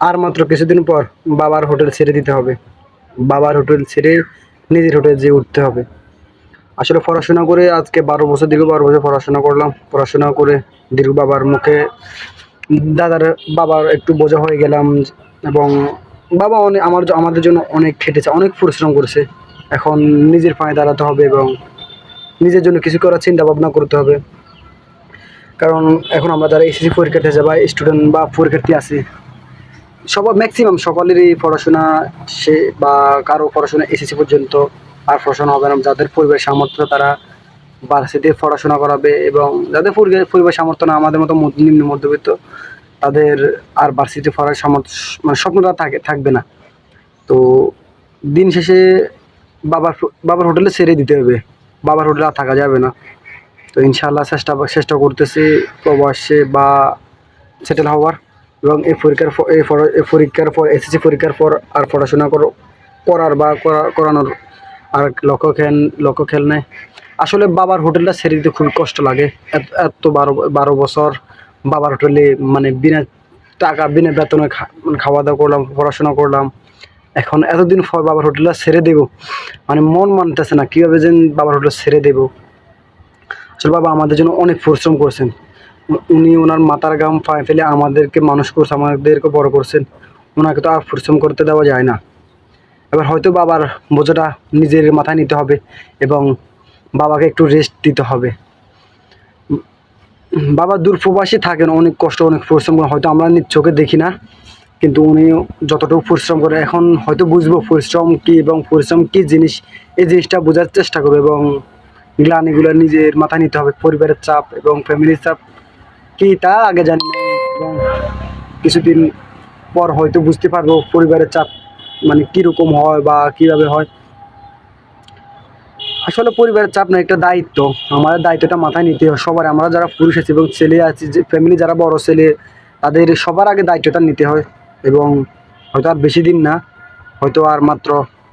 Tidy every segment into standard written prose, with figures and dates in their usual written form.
আর মাত্র কিছুদিন পর বাবার হোটেল ছেড়ে দিতে হবে। বাবার হোটেল ছেড়ে নিজের হোটেল যেয়ে উঠতে হবে। আসলে পড়াশোনা করে আজকে 12 বছর, দীর্ঘ 12 বছর পড়াশোনা করলাম। পড়াশোনা করে দীর্ঘ বাবার মুখে দাদার বাবার একটু বোঝা হয়ে গেলাম। এবং বাবা অনেক আমাদের জন্য অনেক খেটেছে, অনেক পরিশ্রম করেছে। এখন নিজের পায়ে দাঁড়াতে হবে এবং নিজের জন্য কিছু করার চিন্তা ভাবনা করতে হবে। কারণ এখন আমরা যারা এসএসসি পরীক্ষার্থী আছে বা স্টুডেন্ট বা পরীক্ষার্থী আছি, সবার ম্যাক্সিমাম সকলেরই পড়াশোনা সে বা কারো পড়াশোনা এসএসসি পর্যন্ত, আর পড়াশোনা হবে না। যাদের পরিবারের সামর্থ্য তারা ভার্সিটিতে পড়াশোনা করাবে, এবং যাদের পরিবার সামর্থ্য না, আমাদের মতো নিম্ন মধ্যবিত্ত, তাদের আর ভার্সিটিতে পড়ার সামর্থ্য মানে স্বপ্নটা থাকবে না। তো দিন শেষে বাবার বাবার হোটেলে ছেড়ে দিতে হবে। বাবার হোটেলে আর থাকা যাবে না। তো ইনশাআল্লাহ চেষ্টা করতেছি প্রবাসে বা সেটেল হওয়ার। এবং এই পরীক্ষার পর এসএসসি পরীক্ষার পর আর পড়াশোনা করার বা করানোর আর লক্ষ্য খেল নেই। আসলে বাবার হোটেলটা ছেড়ে দিতে খুবই কষ্ট লাগে। এত 12 বছর বাবার হোটেলে মানে বিনা টাকা বিনা বেতনে মানে খাওয়া দাওয়া করলাম, পড়াশোনা করলাম। এখন এতদিন পর বাবার হোটেলটা ছেড়ে দেবো, মানে মন মানতেছে না কীভাবে যেন বাবার হোটেল ছেড়ে দেবো। আসলে বাবা আমাদের জন্য অনেক পরিশ্রম করছেন। উনি ওনার মাথার ঘাম পায়ে ফেলে আমাদেরকে মানুষ করছে, আমাদেরকে বড় করছেন। ওনাকে তো আর পরিশ্রম করতে দেওয়া যায় না। এবার হয়তো বাবার বোঝাটা নিজের মাথায় নিতে হবে এবং বাবাকে একটু রেস্ট দিতে হবে। বাবা দূর প্রবাসী থাকেন, অনেক কষ্ট অনেক পরিশ্রম করেন, হয়তো আমরা নিজ চোখে দেখি না, কিন্তু উনি যতটুকু পরিশ্রম করে এখন হয়তো বুঝবো পরিশ্রম কী এবং পরিশ্রম কী জিনিস। এই জিনিসটা বোঝার চেষ্টা করবে এবং গ্লানিগুলো নিজের মাথায় নিতে হবে। পরিবারের চাপ এবং ফ্যামিলির চাপ কী তা আগে জানি না, এবং কিছুদিন পর হয়তো বুঝতে পারবো পরিবারের চাপ মানে কীরকম হয় বা কীভাবে হয়। আসলে পরিবারের চাপ না, একটা দায়িত্ব। আমাদের দায়িত্বটা মাথায় নিতে হবে সবার। আমরা যারা পুরুষ আছি এবং ছেলে আছি, যে ফ্যামিলি যারা বড় ছেলে, তাদের সবার আগে দায়িত্বটা নিতে হয়। এবং হয়তো আর বেশি দিন না, হয়তো আর মাত্র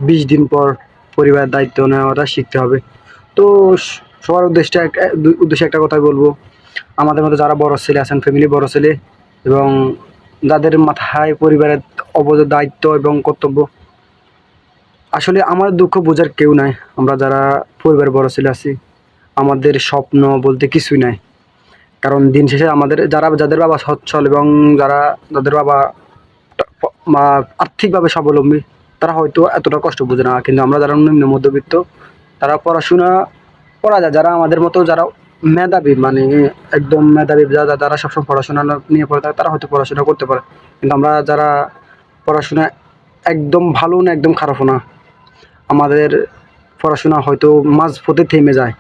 20 দিন পর পরিবারের দায়িত্ব নেওয়াটা শিখতে হবে। তো সবার উদ্দেশ্যে একটা কথাই বলবো, আমাদের মতো যারা বড় ছেলে আছেন, ফ্যামিলি বড় ছেলে, এবং যাদের মাথায় পরিবারের দায়িত্ব এবং কর্তব্য, আসলে আমার দুঃখ বোঝার কেউ নাই। আমরা যারা পরিবারের বড় ছেলে আছি, আমাদের স্বপ্ন বলতে কিছুই নাই। কারণ দিন শেষে যাদের বাবা সচ্ছল এবং যাদের বাবা আর্থিকভাবে স্বাবলম্বী, তারা হয়তো এতটা কষ্ট বোঝে না। কিন্তু আমরা যারা নিম্ন মধ্যবিত্ত, তারা পড়াশোনা করা যায়। যারা আমাদের মতো যারা মেধাবী, মানে একদম মেধাবী, যারা সবসময় পড়াশোনা নিয়ে পড়ে থাকে, তারা হয়তো পড়াশোনা করতে পারে। কিন্তু আমরা যারা পড়াশোনা একদম ভালো না একদম খারাপও না, আমাদের পড়াশোনা হয়তো মাঝপথে থেমে যায়।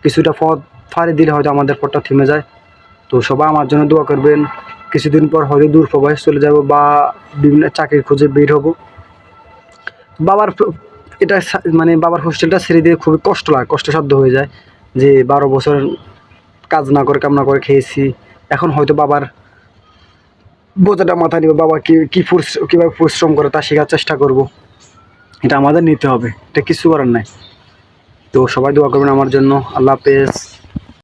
কিছুটা পথ ফাড়ি দিলে হয়তো আমাদের পথটা থেমে যায়। তো সবাই আমার জন্য দোয়া করবেন। কিছুদিন পর হয়তো দূর প্রবাস চলে যাব বা বিভিন্ন চাকরির খোঁজে বের হব। বাবার এটা মানে বাবার হোস্টেলটা ছেড়ে দিয়ে খুবই কষ্টসাধ্য হয়ে যায়। যে 12 বছর কাজ না করে কাম না করে খেয়েছি, এখন হয়তো বাবার বোঝাটা মাথায় নিব। বাবা কীভাবে পরিশ্রম করে তা শেখার চেষ্টা করব। এটা আমাদের নিতে হবে, এটা কিছু করার নাই। তো সবাই দোয়া করবেন আমার জন্য। আল্লাহ হাফেজ।